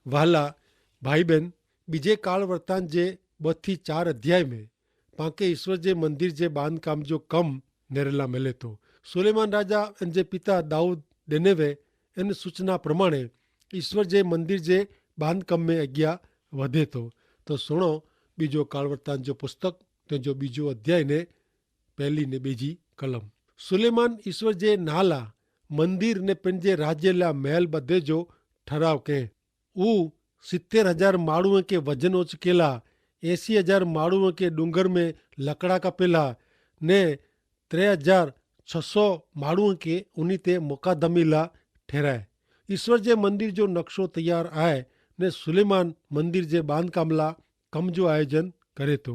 वहाला भाई बहन, बीजे काल वर्तांत जे 2 થી 4 अध्याय में पाके ईश्वर जे मंदिर जे बांधकाम जो कम नेरेला मिले तो सुलेमान राजा एन जे पिता दाऊद डेनेवे एन सूचना प्रमाणे ईश्वर जे मंदिर जे बांधकाम में अग्या वधे तो सुनो बीजो काल वर्तांत जो पुस्तक तेजो बीजो अध्याय ने पहली ने बीजी कलम। सुलेमान ईश्वर जे नाला मंदिर ने पंहिंजे राज्य ला महल बधे जो ठराव कं। ऊ 70,000 माण्हूअ के वजन उचकेला, 80,000 माण्हूअ के डूंगर में लकड़ा कपेला ने 3,600 माण्हूअ के उन ते मुकादमी ला ठहराए। ईश्वर जे मंदिर जो नक्शो तैयार आहे ने सुलेमान मंदिर जे बांधकाम ला कम जो आयोजन करे तो।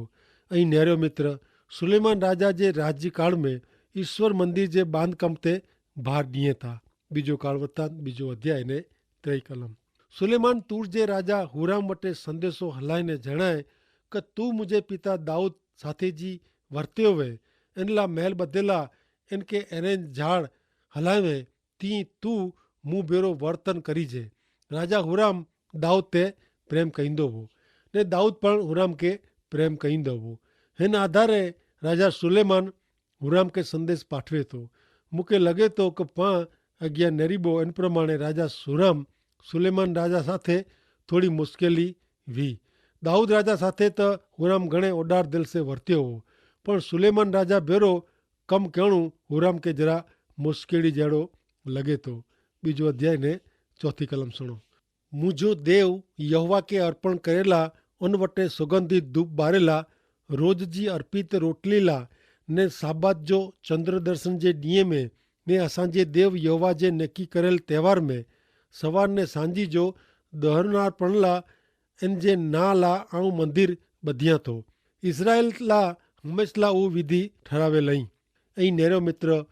ऐं नेरियो मित्र, सुलेमान राजा जे राज्यकाल में ईश्वर मंदिर जे बांधकाम ते भार ॾिए था। बीजो काल वृतांत बीजो अध्याय ने 3 कलम। सुलेमान तूर जे राजा हुराम वटे संदेशो हलाईने जणाए कि तू मुझे पिता दाऊद साथे जी वर्त्यो वे, इन ला महल बधेला इनके एरेंज झाड़ हलावे ती तू मुंह बेरो वर्तन करीजे। राजा हुराम दाऊद ते प्रेम कईंदो हो ने दाऊद पण हुराम के प्रेम कईंदो हो। हिन आधारे राजा सुलेमान हुराम के संदेश पाठवे तो। मूंखे लगे तो कि पां अॻियां नेरीबो इन प्रमाणे राजा हुराम सुलेमान राजा साथे थोड़ी मुश्केली वी। दाऊद राजा साथे तो हुराम घणे ओडार दिल से वर्त्यो हो, पण सुलेमान राजा भेरो कम करणु हुराम के जरा मुश्केली जहिड़ो लगे तो। बीजो अध्याय ने 4 कलम सुनो। मुझो देव यहोवा के अर्पण करेला उन वटे सुगंधित धूप बारेला, रोज जी अर्पित रोटली ला ने साबात जो चंद्र दर्शन जे ॾींहं में ने असांजे देव यहोवा जे नकी करेल त्योहार में सवार ने सांझी जो दहरनारपण ला इन जे ना ला आऊं मंदिर ॿधियां थो। इज़राइल ला हमेशा ला उहो विधि ठरावे लई। ऐं नेरो मित्र,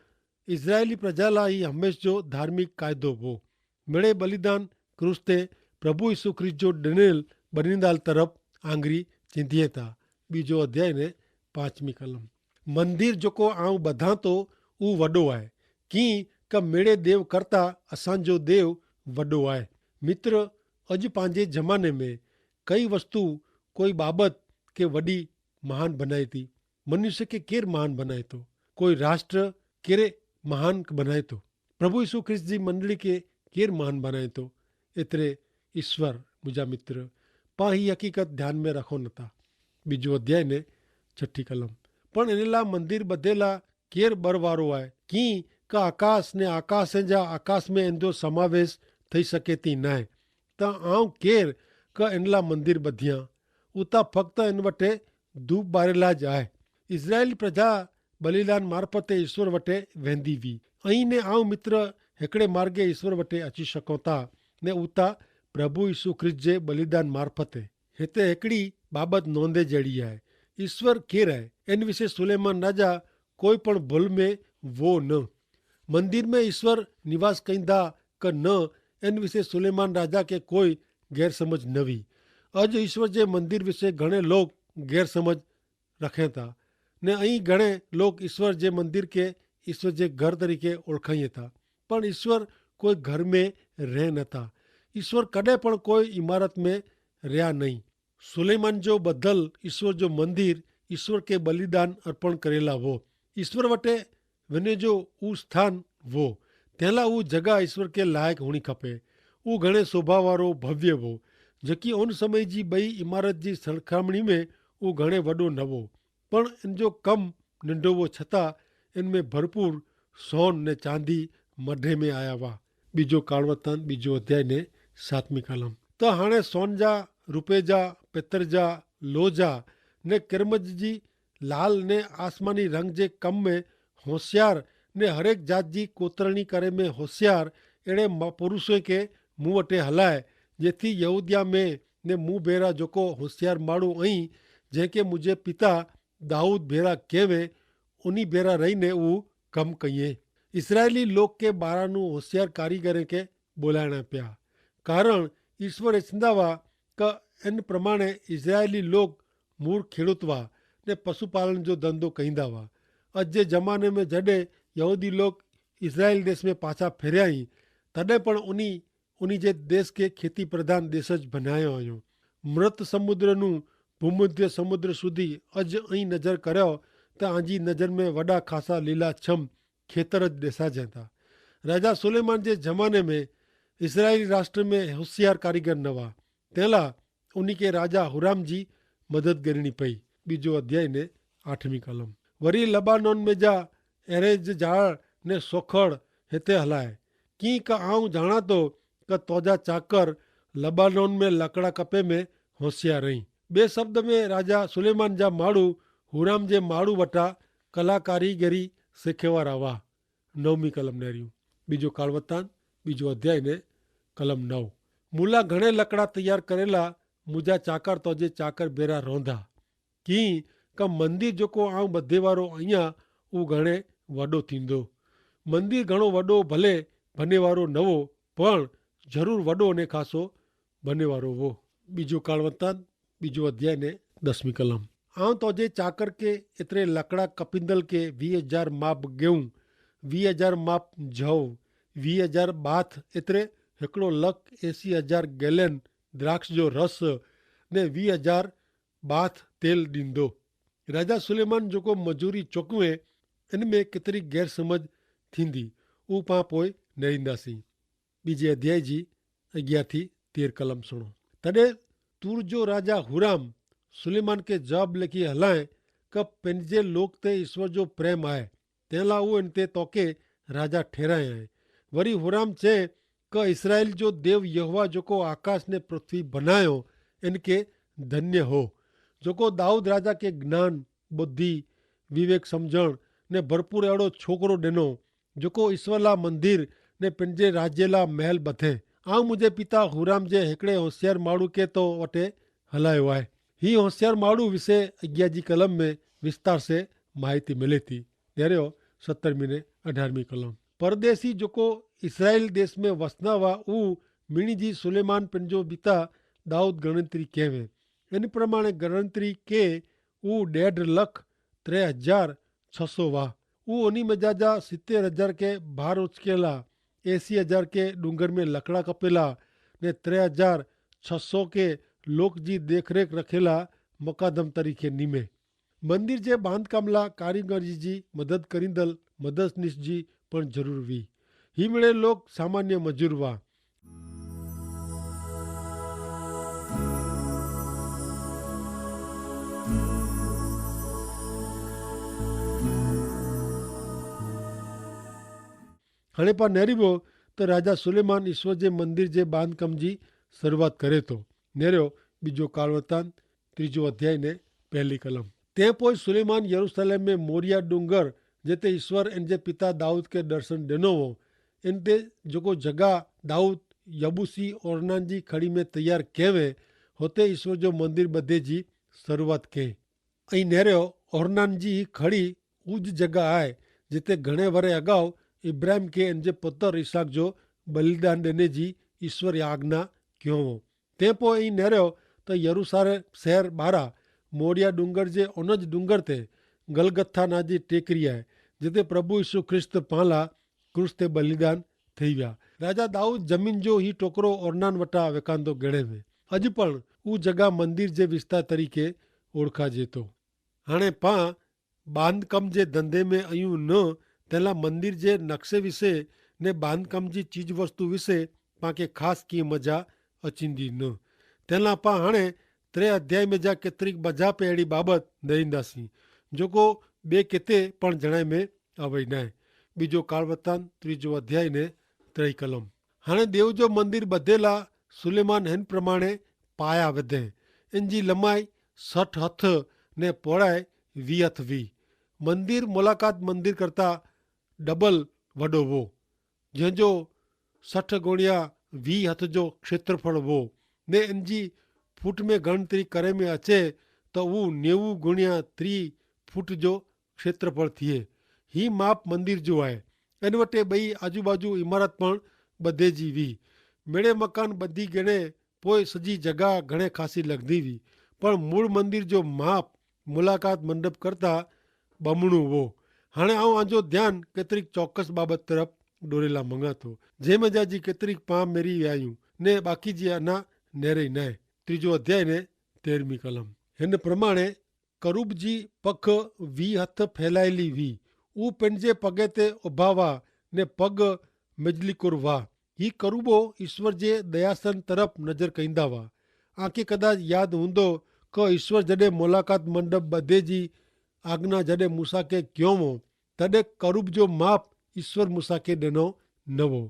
इज़राइली प्रजा ला ही हमेश जो धार्मिक क़ाइदो हो। मिड़े बलिदान क्रूस ते प्रभु यीशु ख्रिस्त जो ॾिनल बलिदान तरफ़ आंगरी चिंधिए था। बीजो अध्याय ने 5 कलम। मंदिर जेको आऊं ॿधां थो उहो वॾो आहे, कीअं क मिड़े देव करता असांजो देव वॾो आहे। मित्र, अॼु पंहिंजे ज़माने में कई वस्तु कोई बाबत के वॾी महान बनाए थी। मनुष्य के केरु महान बनाए थो? कोई राष्ट्र कहिड़े महान बनाए थो? प्रभु यीशु ख्रिस्त जी मंडली के केरु महान बनाए थो? एतिरे ईश्वर मुंहिंजा मित्र पां ही हक़ीक़त ध्यान में रखो नथा। बीजो अध्याय ने 6 कलम। पण इन लाइ मंदिर ॿधेला केरु बर वारो आहे, कीअं का आकाश ने आकाश जा आकाश में इन जो समावेश थी सके थी न आहे त आऊं केरु क इन लाइ मंदिर ॿधियां। उतां फ़क़्ति इन वटे धूप बारेला ज आहे। इज़राइल प्रजा बलिदान मार्फत ईश्वर वटे वेंदी हुई। ऐं ने आऊं मित्र हिकिड़े मार्गे ईश्वर वटे अची सघूं था ने उतां प्रभु यीशु ख्रिस्त जे बलिदान मार्फत। हिते हिकिड़ी बाबत नोंदे जहिड़ी आहे, ईश्वर केरु आहे इन विषय सुलेमान राजा कोई पण भुल में वो न। मंदिर में ईश्वर निवास कंदा क न इन विषय सुलेमान राजा के कोई गैर समझ न हुई। अॼु ईश्वर जे मंदिर विषय घणे लोग गैर समझ रखें था ने ऐं घणे लोग ईश्वर जे मंदिर के ईश्वर जे घर तरीके ओळखाइनि था। पण ईश्वर कोई घर में रह नथा। ईश्वर कॾहिं पण कोई इमारत में रहिया नहीं। सुलेमान जो बदल ईश्वर जो मंदिर ईश्वर के बलिदान अर्पण करेला वो। ईश्वर वटे वञे जो ऊ स्थान वो, तंहिंला ऊ जगह ईश्वर के लायक हुअणी खपे। ऊ घणे शोभा वारो भव्य हो, जबकि उन समय जी ॿई इमारत जी सरखामणी में ऊ घणे वॾो न हो। पण इन जो कम नंढो हो, छतां इन में भरपूर सोन ने चांदी मढे में आया हुआ। बीजो काल वृतांत बीजो अध्याय ने 7 कलम। त हाणे सोन जा, रुपए जा, पितर जा, लोह जा ने किरमज जी लाल ने आसमानी रंग जे कम में होशियार ने हरेक जात जी कोतरणी करे में होशियार अहिड़े पुरुषों के मूं वटे हलाए, जेथी यहूदिया में ने मूं भेरा जेको होशियार माण्हू ऐं जंहिंखे मुंहिंजे पिता दाऊद भेरा केवे उन्ही भेरा रहीने ऊ कम कईं। इसराइली लोग के बारानू होशियार कारीगर के बोलाइणा पिया, कारण ईश्वर इच्छंदा हुआ क इन प्रमाणे इज़राइली लोग मूर्ख खेडूत हुआ ने पशुपालन जो धंधो कईंदा हुआ। अॼु जे ज़माने में जॾहिं यहूदी लोग इज़राइल देश में पाछा फेरिया ई, तॾहिं पण उन्हीं जे देश के खेती प्रधान देश ज बनायो आहियूं। मृत समुद्रનું ભૂમધ્ય સમુદ્ર સુધી અજ અહીં નજર કર્યો તો આજી નજર में वॾा ख़ासा लीलाछम खेतर ज ॾेसाजनि था। राजा सुलेमान जे ज़माने में इसराइली राष्ट्र में होशियार कारीगर न हुआ, तंहिंला उन्हीं के राजा हुराम जी मदद करणी पई। बीजो अध्याय ने 8वीं कलम। वरी लबानोन में जा एरेज झाड़ ने सोखड़ हिते हलाए की का आऊं जाना तो क तोजा चाकर लबानोन में लकड़ा कपे में होशियार रही। बे शब्द में राजा सुलेमान जा माड़ू हुराम जे माड़ू वटा कला कारीगरी सिखेवारा हुआ। 9वीं कलम ने रही। बीजो कालवतान बीजो अध्याय ने कलम 9। मूला घणे लकड़ा तैयार करेला मुझा चाकर तोजे चाकर बेरा रोंदा की का मंदिर जोको आऊं बधे वारो अहियां उ घणे वडो थींदो। मंदिर घणो वडो भले बने वारो न हो पण जरूर वडो ने खासो बने वारो हो। बीजो कालवतान बीजो अध्याय ने 10वीं कलम। आऊं तोजे चाकर के एतरे लकड़ा कपिंदल के 20,000 माप गेहूं, 20,000 माप जौ, 20,000 बाथ एतरे 1,80,000 गैलन द्राक्ष जो रस ने 20,000 बाथ तेल ॾींदो। राजा सुलेमान जेको मजूरी चुकवे इनमें केतिरी गैर समझ थींदी उहो पाण पोइ नरींदासीं। बीजे अध्याय जी 11 थी 13 कलम सुणो। तॾहिं तूर जो राजा हुराम सुलेमान के जवाब लिखी हलाए क पंहिंजे लोक ते ईश्वर जो प्रेम आहे, तंहिंला उहो इन ते तोखे राजा ठहिराए आहे। वरी हुराम चए क इसराइल जो देव यहोवा जेको आकाश ने पृथ्वी बनायो इनके धन्य हो, जेको दाऊद राजा के ज्ञान बुद्धि विवेक समझण ने भरपूर अहिड़ो छोकिरो ॾिनो जेको ईश्वर ला मंदिर ने पंहिंजे राज्य ला महल बधे। आऊं मुंहिंजे पिता हुराम जे हिकिड़े होशियार माण्हू के तो वटे हलायो आहे। ही होशियार माण्हू विषय 11 जी कलम में विस्तार से माहिती मिले थी। ॾेरियो 17वीं ने 18वीं कलम। परदेसी जेको इसराइल देश में वसना हुआ उ मिणी जी सुलेमान पंहिंजो पिता दाऊद गणतरी कयवे। इन प्रमाणे गणतरी के उ 1,03,600 हुआ। उ उन्हीं में जा 70,000 के भार उचकेला, 80,000 के डूंगर में लकड़ा कपेला ने 3,600 के लोक जी देखरेख रखेला मुकादम तरीके नीमे। मंदिर जे बांधकाम ला कारीगरी जी मदद करींदल मददनीश जी पण जरूर हुई। ही मिले लोग सामान्य मजूर हुआ। हाणे पाण नेरिबो तो राजा सुलेमान ईश्वर जे मंदिर जे बांधकाम जी शुरुआत करे तो। नेरियो बीजो कालवतान 3जो अध्याय ने 1 कलम। ते पोइ सुलेमान यरूशलेम में मोरिया डूंगर जिते ईश्वर इन जे पिता दाऊद के दर्शन ॾिनो हो इन ते जेको जगह दाऊद यबूसी ओरनान जी खड़ी में तैयार कयवे हुते ईश्वर जो मंदिर ॿधे जी शुरुआत कई। ऐं नेरियो ओरनान जी खड़ी उज जगह आहे जिते घणे वरे अगाऊ इब्राहिम के इन जे पुत्र इसहाक जो बलिदान ॾिने जी ईश्वर आज्ञा कयो हो। तंहिं पोइ ई नेरियो त यरूशलेम शहर ॿाहिरां मोरिया डूंगर जे उनज डूंगर ते गलगथा ना जी टेकरी आहे जिते प्रभु यीशु ख्रिस्त पाला क्रूस ते बलिदान थी विया। राजा दाऊद जमीन जो ही टोकरो ओरनान वटा विकांदो ॻणे में। अॼु पण उहा जगह मंदिर जे विस्तार तरीक़े ओळखाजे थो। हाणे पाण बांधकाम जे धंधे में आहियूं न, तंहिंला मंदिर जे नक्शे विषय ने बांधकाम जी चीज वस्तु विषय पाण ख़ासि कीअं मज़ा अचींदी न। तंहिंला पाण हाणे 3 अध्याय में जा केतिरी बजाप अहिड़ी बाबति ॾींदासीं जेको ॿिए किथे पण जणाए में आवई न आहे। बीजो कालवतान 3जो अध्याय ने 3 कलम। हाणे देव जो मंदिर ॿधेला सुलेमान हिन प्रमाणे पाया विधे। इन जी लंबाई 60 हथ ने पौड़ाई 20 हथ हुई। मंदिर मुलाकात मंदिर करता डबल वॾो हो जंहिंजो 60 गुणिया 20 हथ जो क्षेत्रफल हो ने इन जी फुट में गणतरी करे में अचे तो वो 90 गुणिया 30 फुट जो क्षेत्रफल थिए। ही माप मंदिर जो आहे। इन वटे ॿई आजू बाजू इमारत पण ॿधे जी हुई। मेड़े मकान ॿधी गिणे पोइ सॼी जगह घणे ख़ासी लॻंदी हुई, पर मूल मंदिर जो माप मुलाकात मंडप करता बमणो हो। हाणे आऊं आंजो ध्यानु केतिरी चौकस बाबति तरफ़ डोरेला मंगा तो जेम जा जी केतरी पाम मेरी आयूं ने बाकी जी अना नेरे न तीजो अध्याय ने 13મી कलम हिन प्रमाणे करूब जी पख 20 हथ फैलायली वी ऊ पंहिंजे पगे ते उभा हुआ ने पग मिजलिकुर हुआ ही करूबो ईश्वर जे दयासन तरफ़ नज़र कईंदा हुआ आंखे कदाच यादि हूंदो क ईश्वर जॾहिं मुलाक़ात मंडप ॿधे जी आज्ञा जॾहिं मूसा खे कयो हो तॾहिं करूब जो माप ईश्वर मूसा खे ॾिनो न हो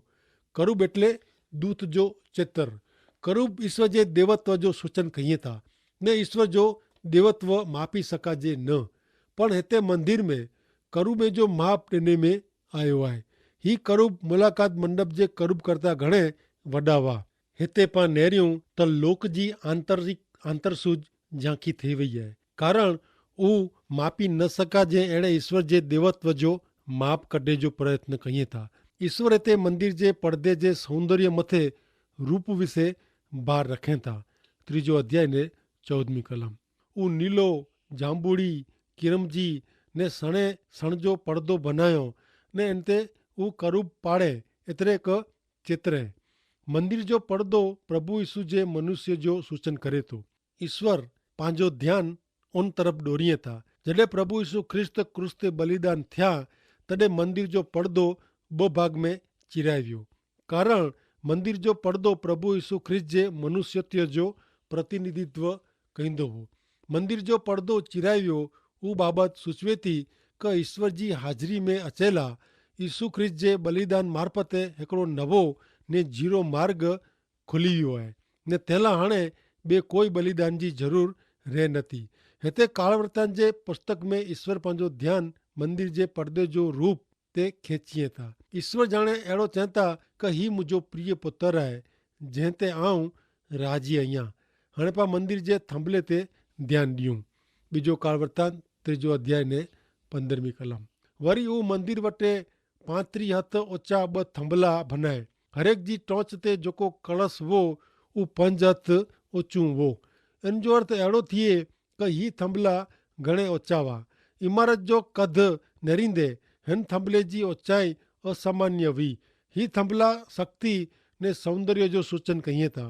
करूब एटले दूत जो चित्र करूब ईश्वर जे देवत्व जो सूचन कईं था ने ईश्वर जो देवत्व मापी सघाजे न पण हिते मंदिर में करूब जो माप ॾिने में आयो आहे ही करूब मुलाक़ात मंडप जे करूब करता घणे वॾा हुआ हिते पां नेरियूं त लोक जी आंतरसूज झांकी थी वई आहे कारण हू मापी न सघाजे अहिड़े ईश्वर जे देवत्व जो माप कढे जो प्रयत्न कईं था ईश्वर हिते मंदिर जे पर्दे जे सौंदर्य मथे रूप विषे बार रखें था ત્રીજો અધ્યાય ને 14મી કલમ હું નીલો જાંબુડી કિરમજી ને સણે સણજો પડદો બનાયો ને અંતે હું કરૂબ પાડે એતરે ક ચિત્રે મંદિર જો પડદો પ્રભુ ઈસુ જે મનુષ્ય જો સૂચન કરે તો ઈશ્વર પાંજો ધ્યાન ઉન તરફ દોરીએ था जॾहिं प्रभु ईसु ख्रिस्त क्रूस ते बलिदान थिया तॾहिं मंदिर जो પડદો ॿ भाग में चिराए वियो कारण मंदिर जो પડદો प्रभु ईसु ख्रिस्त जे मनुष्यत्व जो प्रतिनिधित्व कंदो हो मंदिर जो પડદો चिराए वियो उहा बाबत सूचवे थी क ईश्वर जी हाज़िरी में अचेला ईसु ख्रिस्त जे बलिदान मार्फते हिकिड़ो नवो ने जीरो मार्ग खुली वियो आहे ने तंहिंला हाणे ॿिए कोई बलिदान जी ज़रूरु रहे नथी हिते कालवर्तान जे पुस्तक में ईश्वर पंहिंजो ध्यानु मंदिर जे पर्दे जो रूप ते खेचीए था ईश्वर जाणे अहिड़ो चवनि था क ही मुंहिंजो प्रिय पुत्र आहे जंहिं ते आऊं राज़ी आहियां हाणे पाण मंदिर जे थंभले ते ध्यानु ॾियूं બીજો કાળવર્તાન 3 અધ્યાય ને 15મી કલમ વરી હू મંદિર વટે 35 हथ ऊंचा ॿ थंभला बनाए हरेक जी टोच ते जेको कलश हो उहो 5 हथ ऊंचो हो इन जो अर्थ अहिड़ो थिए क ही थंभला घणे ऊंचा हुआ इमारत जो कद नरींदे हिन थंभले जी ऊंचाई असामान्य हुई ही थंभला शक्ति ने सौंदर्य जो सूचन कईं था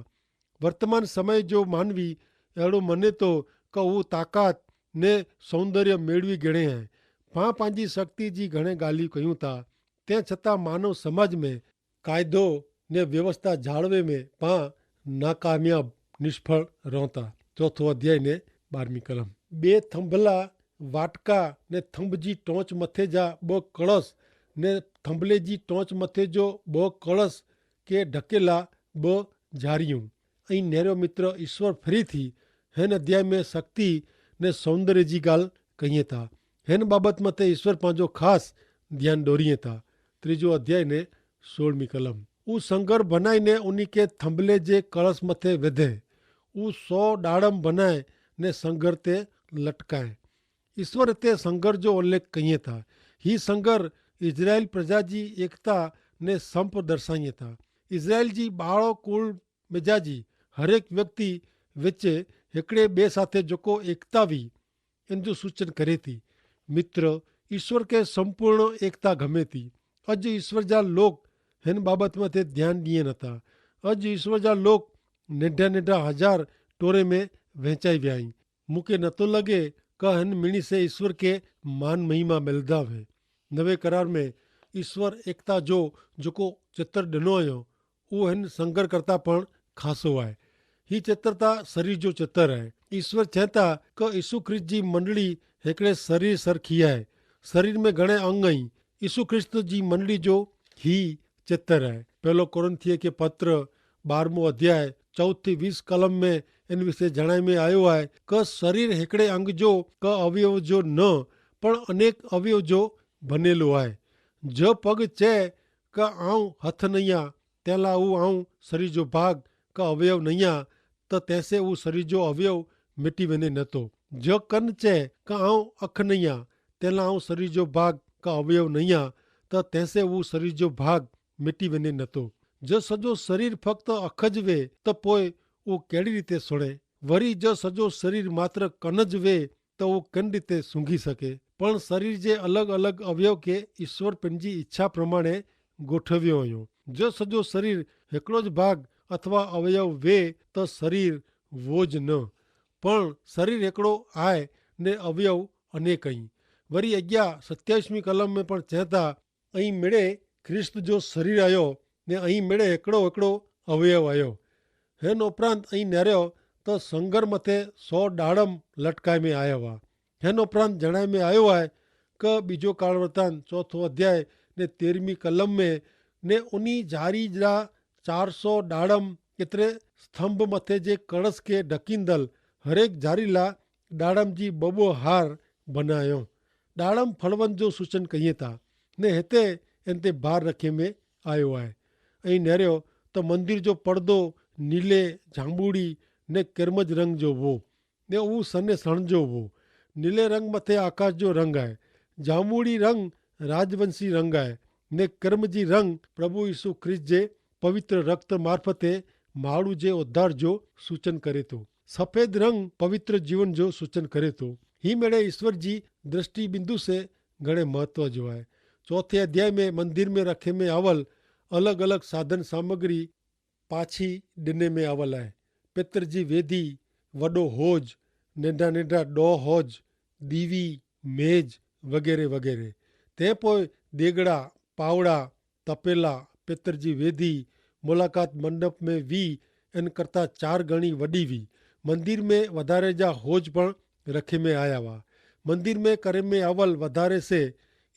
वर्तमान समय जो मानवी अहिड़ो मञे थो क हू ताक़त ने सौंदर्य मेળવી गणे आहे पाण पंहिंजी शक्ति जी घणे ॻाल्हियूं कयूं था तंहिं छतां मानव समाज में क़ाइदो ने व्यवस्था जाळवे में पाण नाकामयाब निष्फળ रहूं था चौथो अध्याय ने 12મી कलम બે થંભલા વાટકા ને થંભ जी टोच मथे जा ॿ कलश ने थंभले जी टोच मथे जो ॿ कलश के ढकेला ॿ जारियूं ऐं नेरियो मित्र ईश्वर फ्री थी हिन अध्याय में शक्ति ने सौंदर्य जी ॻाल्हि कईं था हिन बाबति मथे ईश्वर पंहिंजो ख़ासि ध्यानु ॾोरीए था 3 अध्याय ने 16મી कलम हू संगर बनाईने उन्ही के थंभले जे कलश मथे विधे हू 100 ॾाड़म बनाए ने संगर ते लटकाए ईश्वर हिते संगर जो उल्लेख कईं था ही संगर इज़राइल प्रजा जी एकता ने संप दर्शाईं था इज़राइल जी ॿारो कुल मिजाजी हरेक व्यक्ति विच हिकिड़े ॿिए साथे जेको एकता हुई इन जो सूचन करे थी मित्र ईश्वर के संपूर्ण एकता गमे थी अॼु ईश्वर जा लोग हिन बाबति मथे ध्यानु ॾिए नथा अॼु ईश्वर जा लोग नंढा नंढा हज़ार टोरे में वहिचाई विया आहिनि मूंखे नथो लॻे क हिन मिणी से ईश्वर के मान महिमा मिलंदा हुए नवे करार में ईश्वर एकता जो जेको चित्र ॾिनो हुयो उहो हिन संगर करता पण ख़ासो आहे ही चित्रता शरीर जो चित्र आहे ईश्वर चए था क यीशु ख्रिस्त जी मंडली हिकिड़े शरीर सरखी आहे शरीर में घणे अंग आहिनि यीशु ख्रिस्त जी मंडली जो ही चित्र आहे पहलो कोरिन्थियो के पत्र 12मो अध्याय 4-20 कलम में इन विषय जणाए में आयो आहे क शरीर हिकिड़े अंग जो क अवयव जो न पण अनेक अवयव जो बनेलो आहे जो पग चए क आऊं हथ नहीं आ तंहिंला हू आऊं शरीर जो भाग का अवयव नहीं आ त तंहिंसे हू शरीर जो अवयव मिटी वञे नथो जो कन चए क आऊं अख नहीं आ तंहिंला आऊं शरीर जो भाग का अवयव नहीं आ त तंहिंसे हू शरीर जो भाग मिटी वञे नथो जो सॼो शरीर फक्त अख ज वे त पोइ उहो कहिड़ी रीते सुणे वरी जो सॼो शरीर मात्र कन ज वे त उहो किन रीते सूंघी सघे पण शरीर जे अलॻि अलॻि अवयव खे ईश्वर पंहिंजी इच्छा प्रमाणे गोठव्यो हुयो। जो सॼो शरीर हिकिड़ो ज भाग अथवा अवयव वे त शरीर वो ज न, पण शरीर हिकिड़ो आहे ने अवयव अनेकई। वरी अॻियां 27वीं कलम में पण चए था ऐं मिड़े ख्रिस्त जो शरीर आयो ने ऐं मिड़े हिकिड़ो हिकिड़ो अवयव आयो। हिन उपरांत ऐं निहारियो त संगर मथे 100 ॾाड़म लटकाए में आया हुआ। हिन उपरांत जणाए में आयो आहे कि बीजो काल वृतांत 4 अध्याय ने 13वीं कलम में ने उनी जारी जा 400 ॾाड़म एतिरे स्तंभ मथे जे कड़स खे ढकींदल हरेक जारी ला ॾाड़म जी बबो हार बनायो। ॾाड़म फलवन जो सूचन कईं था ने हिते इन ते भार रखे में आयो आहे। ऐं निहारियो त मंदिर जो पर्दो नीले जांबूड़ी ने किरमज रंग जो हो ने उहो सने सण जो हो। नीले रंग मथे आकाश जो रंग आहे, जांबूड़ी रंग राजवंशी रंग आहे ने किरमजी रंग प्रभु यीशु ख्रिस्त जे पवित्र रक्त मार्फते माण्हू जे उद्धार जो सूचन करे थो। सफ़ेद रंग पवित्र जीवन जो सूचन करे थो। ही मेड़े ईश्वर जी दृष्टि बिंदु से घणे महत्व जो आहे। 4 अध्याय में मंदिर में रखे में आवल अलग अलग साधन सामग्री पाछी ॾिने में आवल आहे। पितर जी वेदी, वॾो होज, नंढा नंढा ॾोह होज, दीवी, मेज वग़ैरह वग़ैरह। तंहिंपोइ देगड़ा, पावड़ा, तपेला, पितर जी वेदी, मुलाक़ात मंडप में वी इन करता 4 गणी वॾी वी। मंदिर में वधारे जा होज पण रखे में आया हुआ। मंदिर में करे में आवल वधारे से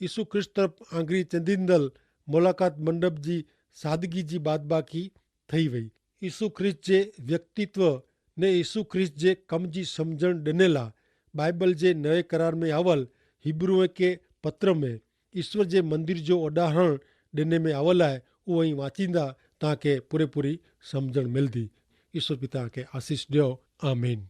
यीशु ख्रिस्त तरफ़ आंगरी चंदींदल मुलाक़ात मंडप जी सादगी जी बादबाकी थई वई। यीशु ख्रिस्त जे व्यक्तित्व ने यीशु ख्रिस्त जे कम जी समझण ॾिनल आहे। बाइबल जे नए करार में आवल हिब्रूअ के पत्र में ईश्वर जे मंदिर जो उदाहरण ॾिने में आवल आहे। उहो ई वाचींदा तव्हांखे पूरी समझण मिलंदी। ईश्वर पिता खे आशीष ॾियो। आमीन।